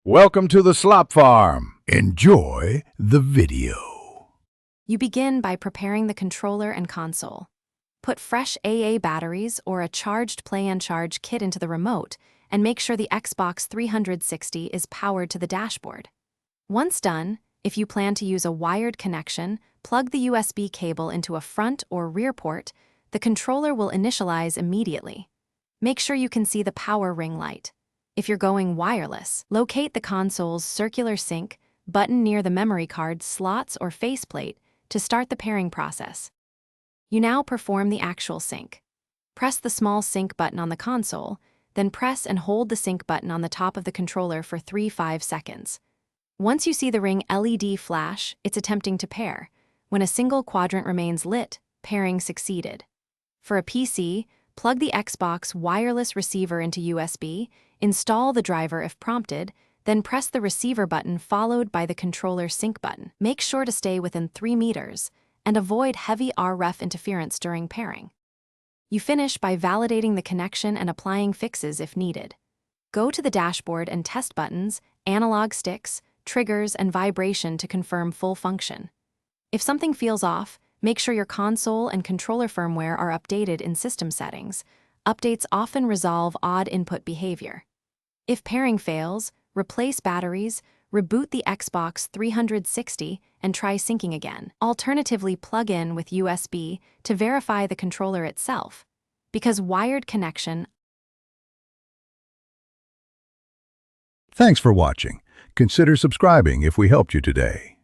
Welcome to the Slop Farm. Enjoy the video. You begin by preparing the controller and console. Put fresh AA batteries or a charged Play and Charge kit into the remote and make sure the Xbox 360 is powered to the dashboard. Once done, if you plan to use a wired connection, plug the USB cable into a front or rear port. The controller will initialize immediately. Make sure you can see the power ring light. If you're going wireless, locate the console's circular sync button near the memory card slots or faceplate to start the pairing process. You now perform the actual sync. Press the small sync button on the console, then press and hold the sync button on the top of the controller for 3-5 seconds. Once you see the ring LED flash, it's attempting to pair. When a single quadrant remains lit, pairing succeeded. For a PC, plug the Xbox wireless receiver into USB, install the driver if prompted, then press the receiver button followed by the controller sync button. Make sure to stay within 3 meters and avoid heavy RF interference during pairing. You finish by validating the connection and applying fixes if needed. Go to the dashboard and test buttons, analog sticks, triggers, and vibration to confirm full function. If something feels off, make sure your console and controller firmware are updated in system settings. Updates often resolve odd input behavior. If pairing fails, replace batteries, reboot the Xbox 360, and try syncing again. Alternatively, plug in with USB to verify the controller itself, because wired connection. Thanks for watching. Consider subscribing if we helped you today.